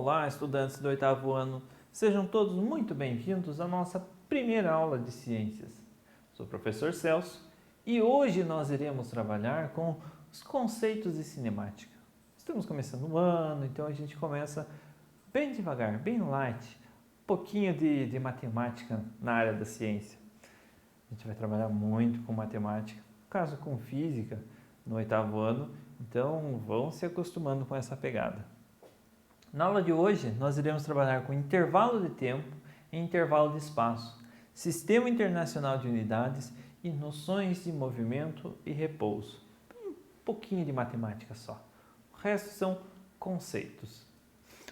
Olá, estudantes do 8º ano, sejam todos muito bem-vindos à nossa primeira aula de ciências. Sou o professor Celso e hoje nós iremos trabalhar com os conceitos de cinemática. Estamos começando o ano, então a gente começa bem devagar, bem light, um pouquinho de matemática na área da ciência. A gente vai trabalhar muito com matemática, no caso com física no 8º ano, então vão se acostumando com essa pegada. Na aula de hoje, nós iremos trabalhar com intervalo de tempo e intervalo de espaço, sistema internacional de unidades e noções de movimento e repouso. Um pouquinho de matemática só. O resto são conceitos.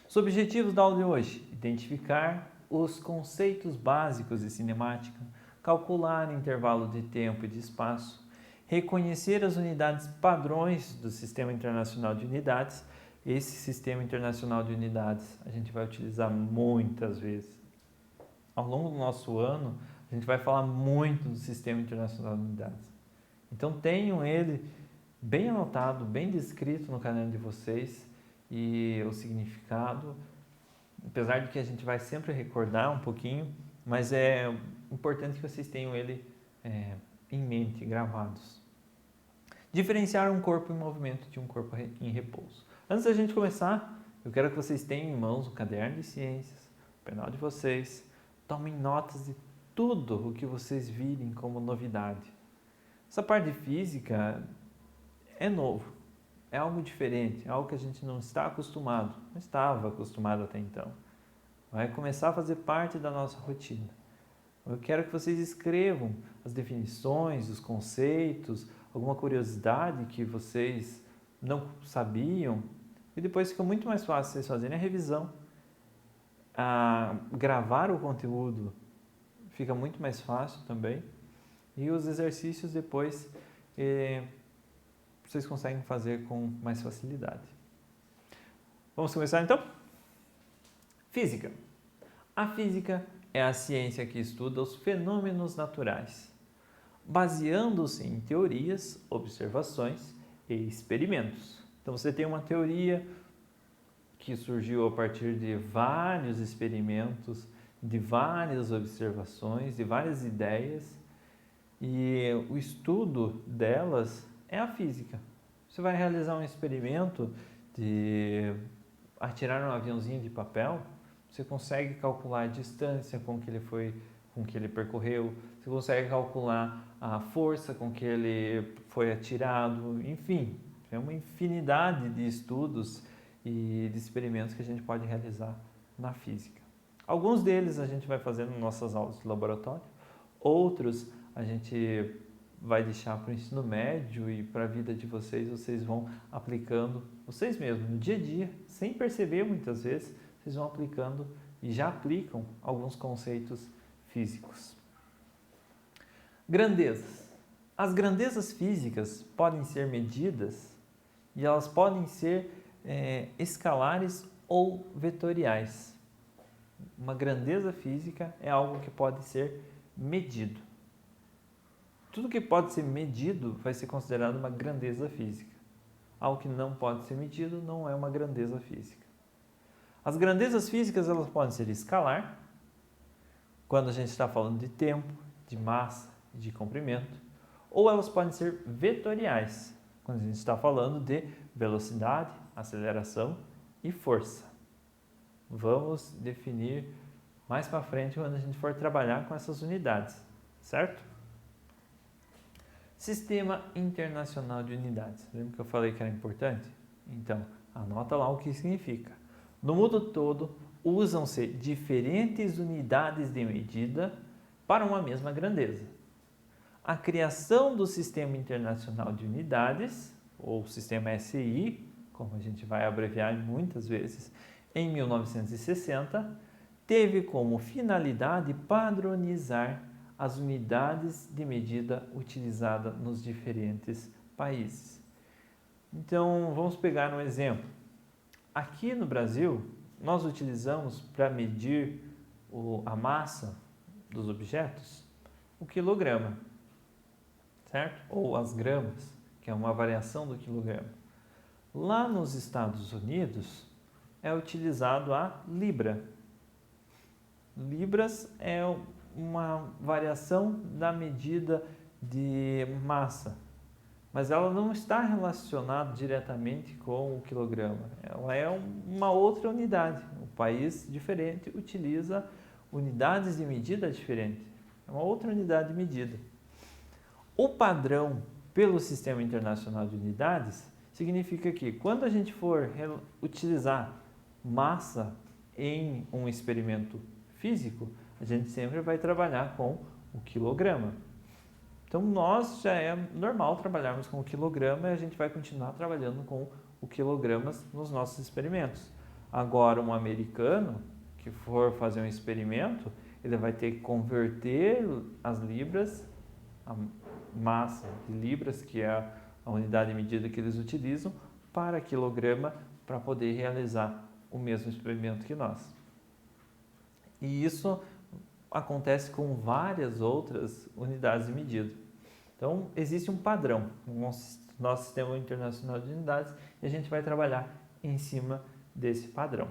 Os objetivos da aula de hoje: identificar os conceitos básicos de cinemática, calcular intervalo de tempo e de espaço, reconhecer as unidades padrões do Sistema Internacional de Unidades. Esse Sistema Internacional de Unidades a gente vai utilizar muitas vezes. Ao longo do nosso ano, a gente vai falar muito do Sistema Internacional de Unidades. Então tenham ele bem anotado, bem descrito no caderno de vocês e o significado, apesar de que a gente vai sempre recordar um pouquinho, mas é importante que vocês tenham ele em mente, gravados. Diferenciar um corpo em movimento de um corpo em repouso. Antes da gente começar, eu quero que vocês tenham em mãos o caderno de ciências, o penal de vocês, tomem notas de tudo o que vocês virem como novidade. Essa parte de física é novo, é algo diferente, é algo que a gente não está acostumado, não estava acostumado até então. Vai começar a fazer parte da nossa rotina. Eu quero que vocês escrevam as definições, os conceitos, alguma curiosidade que vocês não sabiam, e depois fica muito mais fácil vocês fazerem a revisão. Gravar o conteúdo fica muito mais fácil também, e os exercícios depois vocês conseguem fazer com mais facilidade. Vamos começar então? Física. A física é a ciência que estuda os fenômenos naturais, baseando-se em teorias, observações e experimentos. Então você tem uma teoria que surgiu a partir de vários experimentos, de várias observações, de várias ideias, e o estudo delas é a física. Você vai realizar um experimento de atirar um aviãozinho de papel, você consegue calcular a distância com que ele percorreu, você consegue calcular a força com que ele foi atirado, enfim, é uma infinidade de estudos e de experimentos que a gente pode realizar na física. Alguns deles a gente vai fazer nas nossas aulas de laboratório, outros a gente vai deixar para o ensino médio e para a vida de vocês, vocês vão aplicando, vocês mesmos, no dia a dia, sem perceber muitas vezes, vocês vão aplicando e já aplicam alguns conceitos físicos. Grandezas. As grandezas físicas podem ser medidas e elas podem ser escalares ou vetoriais. Uma grandeza física é algo que pode ser medido. Tudo que pode ser medido vai ser considerado uma grandeza física. Algo que não pode ser medido não é uma grandeza física. As grandezas físicas elas podem ser escalar, quando a gente está falando de tempo, de massa, de comprimento, ou elas podem ser vetoriais, quando a gente está falando de velocidade, aceleração e força. Vamos definir mais para frente quando a gente for trabalhar com essas unidades, certo? Sistema Internacional de Unidades. Lembra que eu falei que era importante? Então, anota lá o que significa. No mundo todo, usam-se diferentes unidades de medida para uma mesma grandeza. A criação do Sistema Internacional de Unidades, ou Sistema SI, como a gente vai abreviar muitas vezes, em 1960, teve como finalidade padronizar as unidades de medida utilizadas nos diferentes países. Então, vamos pegar um exemplo. Aqui no Brasil, nós utilizamos para medir a massa dos objetos o quilograma, certo? Ou as gramas, que é uma variação do quilograma. Lá nos Estados Unidos, é utilizado a libra. Libras é uma variação da medida de massa, mas ela não está relacionada diretamente com o quilograma. Ela é uma outra unidade. Um país diferente utiliza unidades de medida diferentes. É uma outra unidade de medida. O padrão pelo Sistema Internacional de Unidades significa que quando a gente for utilizar massa em um experimento físico, a gente sempre vai trabalhar com o quilograma. Então, nós já é normal trabalharmos com o quilograma e a gente vai continuar trabalhando com o quilogramas nos nossos experimentos. Agora, um americano que for fazer um experimento, ele vai ter que converter as libras, a massa de libras, que é a unidade de medida que eles utilizam, para quilograma, para poder realizar o mesmo experimento que nós. E isso acontece com várias outras unidades de medida. Então, existe um padrão no nosso Sistema Internacional de Unidades e a gente vai trabalhar em cima desse padrão,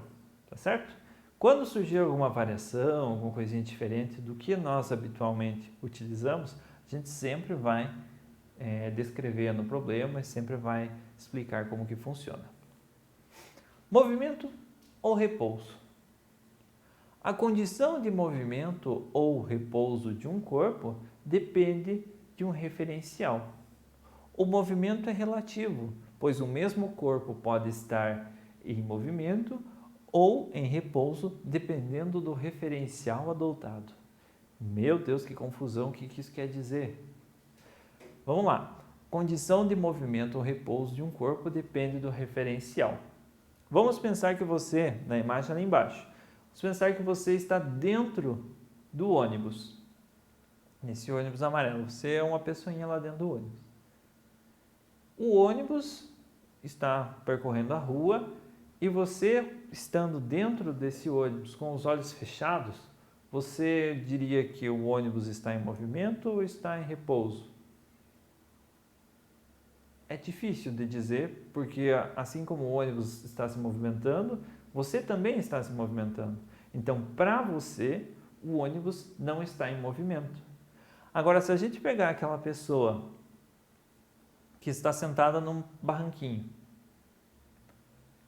tá certo? Quando surgir alguma variação, alguma coisinha diferente do que nós habitualmente utilizamos, a gente sempre vai descrever no problema e sempre vai explicar como que funciona. Movimento ou repouso? A condição de movimento ou repouso de um corpo depende de um referencial. O movimento é relativo, pois o mesmo corpo pode estar em movimento ou em repouso, dependendo do referencial adotado. Meu Deus, que confusão, o que isso quer dizer? Vamos lá. Condição de movimento ou repouso de um corpo depende do referencial. Vamos pensar que você, na imagem ali embaixo, vamos pensar que você está dentro do ônibus. Nesse ônibus amarelo, você é uma pessoinha lá dentro do ônibus. O ônibus está percorrendo a rua e você, estando dentro desse ônibus com os olhos fechados, você diria que o ônibus está em movimento ou está em repouso? É difícil de dizer, porque assim como o ônibus está se movimentando, você também está se movimentando. Então, para você, o ônibus não está em movimento. Agora, se a gente pegar aquela pessoa que está sentada num barranquinho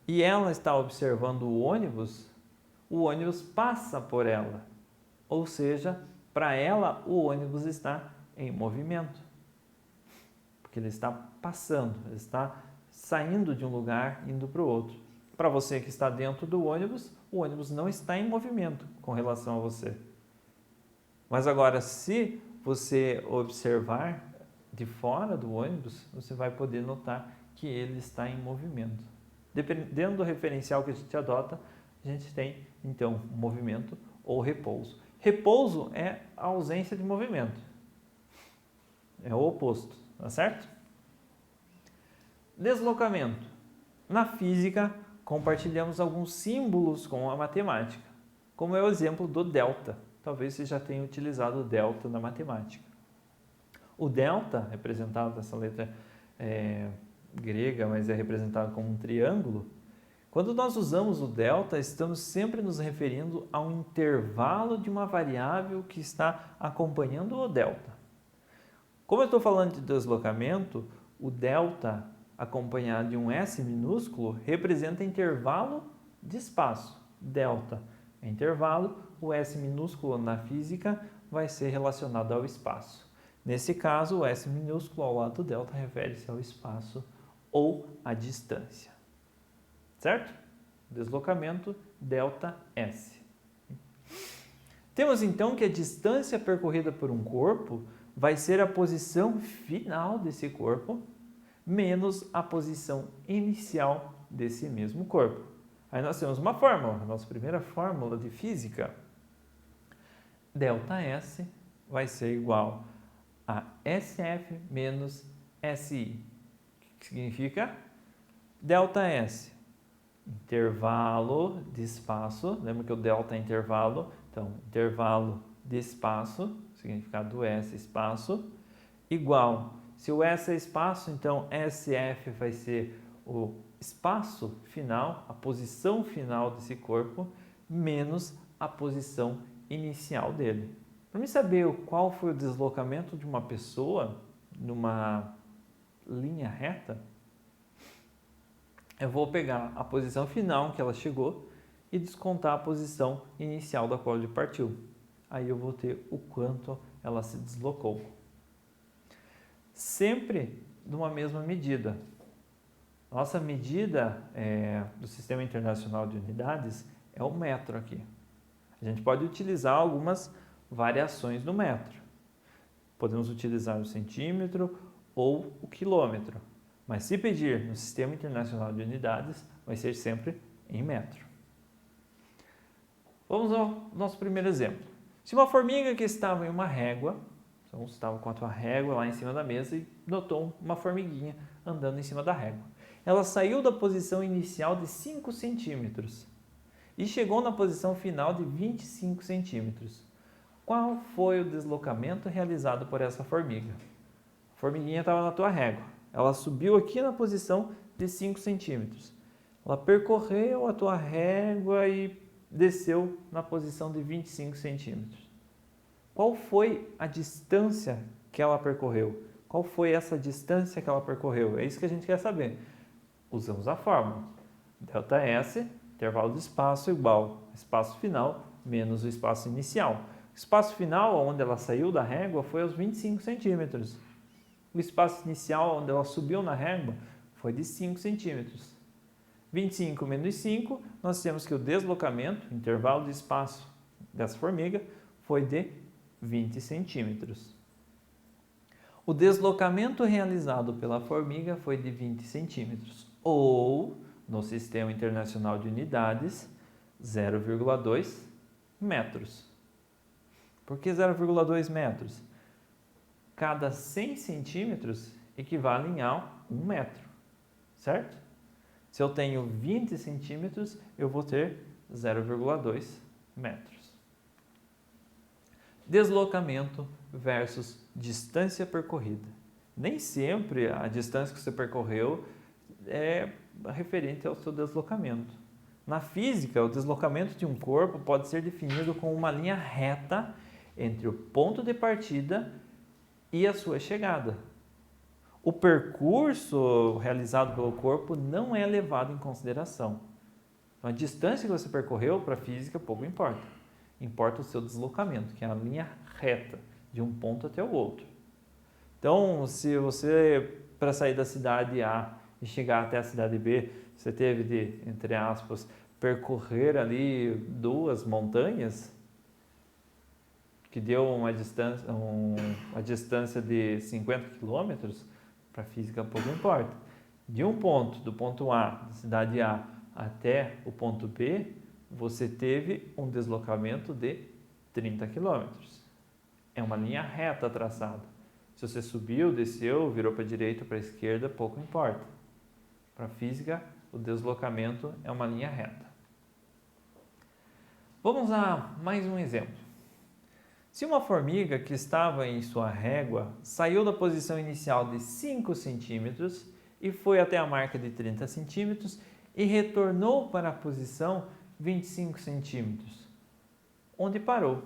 e ela está observando o ônibus passa por ela. Ou seja, para ela, o ônibus está em movimento. Porque ele está passando, ele está saindo de um lugar, indo para o outro. Para você que está dentro do ônibus, o ônibus não está em movimento com relação a você. Mas agora, se você observar de fora do ônibus, você vai poder notar que ele está em movimento. Dependendo do referencial que a gente adota, a gente tem, então, movimento ou repouso. Repouso é a ausência de movimento. É o oposto, tá certo? Deslocamento. Na física, compartilhamos alguns símbolos com a matemática, como é o exemplo do delta. Talvez você já tenha utilizado o delta na matemática. O delta, representado nessa letra grega, mas é representado como um triângulo. Quando nós usamos o delta, estamos sempre nos referindo a um intervalo de uma variável que está acompanhando o delta. Como eu estou falando de deslocamento, o delta acompanhado de um S minúsculo representa intervalo de espaço. Delta é intervalo, o S minúsculo na física vai ser relacionado ao espaço. Nesse caso, o S minúsculo ao lado do delta refere-se ao espaço ou à distância. Certo? Deslocamento delta S. Temos então que a distância percorrida por um corpo vai ser a posição final desse corpo menos a posição inicial desse mesmo corpo. Aí nós temos uma fórmula, a nossa primeira fórmula de física. Delta S vai ser igual a SF menos SI. O que significa? Delta S, intervalo de espaço. Lembra que o delta é intervalo? Então, intervalo de espaço, significado do S, espaço, igual. Se o S é espaço, então SF vai ser o espaço final, a posição final desse corpo, menos a posição inicial dele. Para mim saber qual foi o deslocamento de uma pessoa numa linha reta, eu vou pegar a posição final que ela chegou e descontar a posição inicial da qual ele partiu. Aí eu vou ter o quanto ela se deslocou. Sempre numa mesma medida. Nossa medida do Sistema Internacional de Unidades é o metro aqui. A gente pode utilizar algumas variações do metro. Podemos utilizar o centímetro ou o quilômetro. Mas se pedir no Sistema Internacional de Unidades, vai ser sempre em metro. Vamos ao nosso primeiro exemplo. Se uma formiga que estava em uma régua, então estava com a tua régua lá em cima da mesa e notou uma formiguinha andando em cima da régua. Ela saiu da posição inicial de 5 centímetros e chegou na posição final de 25 centímetros. Qual foi o deslocamento realizado por essa formiga? A formiguinha estava na tua régua. Ela subiu aqui na posição de 5 centímetros. Ela percorreu a tua régua e desceu na posição de 25 centímetros. Qual foi a distância que ela percorreu? Qual foi essa distância que ela percorreu? É isso que a gente quer saber. Usamos a fórmula. ΔS, intervalo de espaço, igual espaço final menos o espaço inicial. O espaço final, onde ela saiu da régua, foi aos 25 centímetros. O espaço inicial, onde ela subiu na régua, foi de 5 centímetros. 25 menos 5, nós temos que o deslocamento, intervalo de espaço dessa formiga, foi de 20 centímetros. O deslocamento realizado pela formiga foi de 20 centímetros, ou, no Sistema Internacional de Unidades, 0,2 metros. Por que 0,2 metros? Cada 100 centímetros equivalem a 1 metro, certo? Se eu tenho 20 centímetros, eu vou ter 0,2 metros. Deslocamento versus distância percorrida. Nem sempre a distância que você percorreu é referente ao seu deslocamento. Na física, o deslocamento de um corpo pode ser definido como uma linha reta entre o ponto de partida e a sua chegada. O percurso realizado pelo corpo não é levado em consideração. Então, a distância que você percorreu para a física pouco importa. Importa o seu deslocamento, que é a linha reta de um ponto até o outro. Então, se você, para sair da cidade A e chegar até a cidade B, você teve de, entre aspas, percorrer ali 2 montanhas, que deu uma distância de 50 quilômetros, para a física pouco importa. De um ponto, do ponto A, da cidade A, até o ponto B, você teve um deslocamento de 30 quilômetros. É uma linha reta traçada. Se você subiu, desceu, virou para a direita ou para a esquerda, pouco importa. Para a física, o deslocamento é uma linha reta. Vamos a mais um exemplo. Se uma formiga que estava em sua régua saiu da posição inicial de 5 centímetros e foi até a marca de 30 centímetros e retornou para a posição 25 centímetros, onde parou,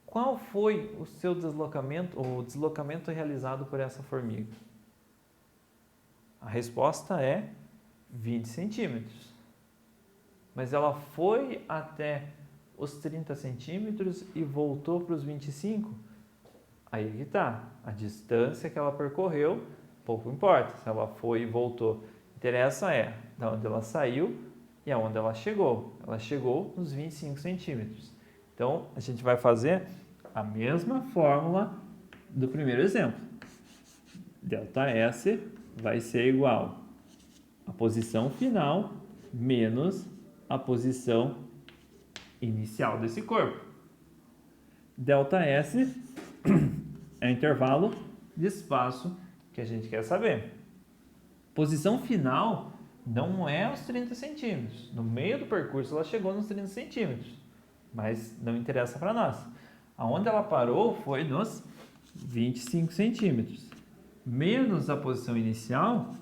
qual foi o seu deslocamento, ou o deslocamento realizado por essa formiga? A resposta é 20 centímetros. Mas ela foi até os 30 centímetros e voltou para os 25? Aí que está. A distância que ela percorreu, pouco importa. Se ela foi e voltou. Interessa é de onde ela saiu e aonde ela chegou. Ela chegou nos 25 centímetros. Então, a gente vai fazer a mesma fórmula do primeiro exemplo. ΔS vai ser igual a posição final menos a posição inicial desse corpo. ΔS é o intervalo de espaço que a gente quer saber. Posição final não é os 30 centímetros. No meio do percurso ela chegou nos 30 centímetros, mas não interessa para nós. Aonde ela parou foi nos 25 centímetros. Menos a posição inicial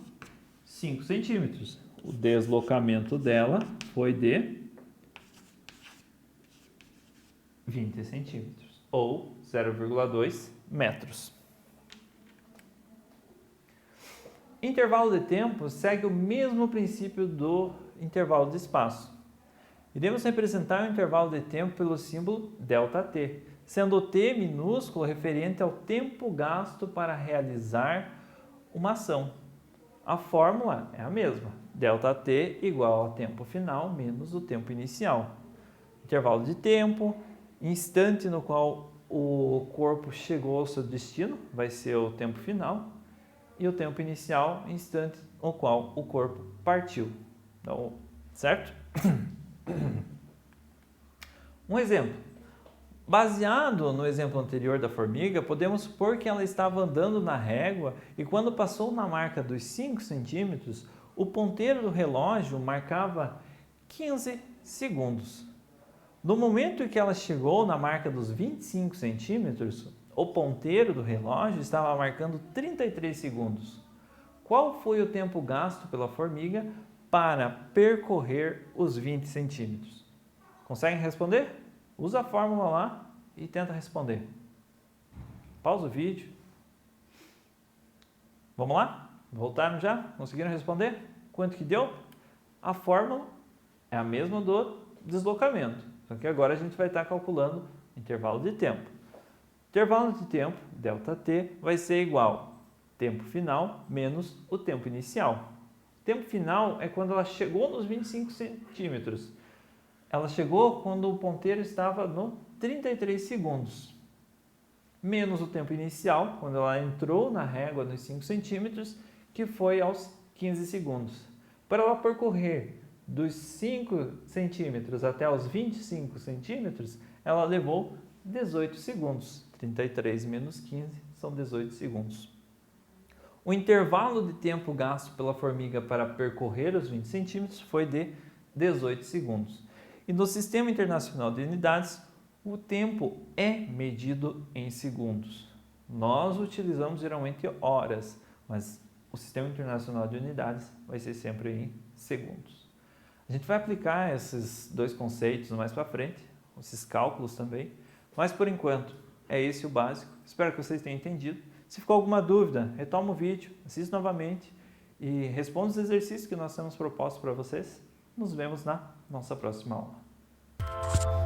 5 centímetros. O deslocamento dela foi de 20 centímetros, ou 0,2 metros. Intervalo de tempo segue o mesmo princípio do intervalo de espaço. Iremos representar o intervalo de tempo pelo símbolo ΔT, sendo o t minúsculo referente ao tempo gasto para realizar uma ação. A fórmula é a mesma, ΔT igual ao tempo final menos o tempo inicial. Intervalo de tempo, instante no qual o corpo chegou ao seu destino, vai ser o tempo final, e o tempo inicial, instante no qual o corpo partiu. Então, certo? Um exemplo. Baseado no exemplo anterior da formiga, podemos supor que ela estava andando na régua e quando passou na marca dos 5 centímetros, o ponteiro do relógio marcava 15 segundos. No momento em que ela chegou na marca dos 25 centímetros, o ponteiro do relógio estava marcando 33 segundos. Qual foi o tempo gasto pela formiga para percorrer os 20 centímetros? Conseguem responder? Usa a fórmula lá e tenta responder. Pausa o vídeo. Vamos lá? Voltaram já? Conseguiram responder? Quanto que deu? A fórmula é a mesma do deslocamento. Só que agora a gente vai estar calculando intervalo de tempo. Intervalo de tempo, ΔT, vai ser igual tempo final menos o tempo inicial. Tempo final é quando ela chegou nos 25 centímetros. Ela chegou quando o ponteiro estava no 33 segundos. Menos o tempo inicial, quando ela entrou na régua nos 5 centímetros, que foi aos 15 segundos. Para ela percorrer dos 5 centímetros até os 25 centímetros, ela levou 18 segundos. 33 menos 15 são 18 segundos. O intervalo de tempo gasto pela formiga para percorrer os 20 centímetros foi de 18 segundos. E no Sistema Internacional de Unidades, o tempo é medido em segundos. Nós utilizamos geralmente horas, mas o Sistema Internacional de Unidades vai ser sempre em segundos. A gente vai aplicar esses dois conceitos mais para frente, esses cálculos também, mas por enquanto é esse o básico. Espero que vocês tenham entendido. Se ficou alguma dúvida, retoma o vídeo, assista novamente e responda os exercícios que nós temos proposto para vocês. Nos vemos na nossa próxima aula.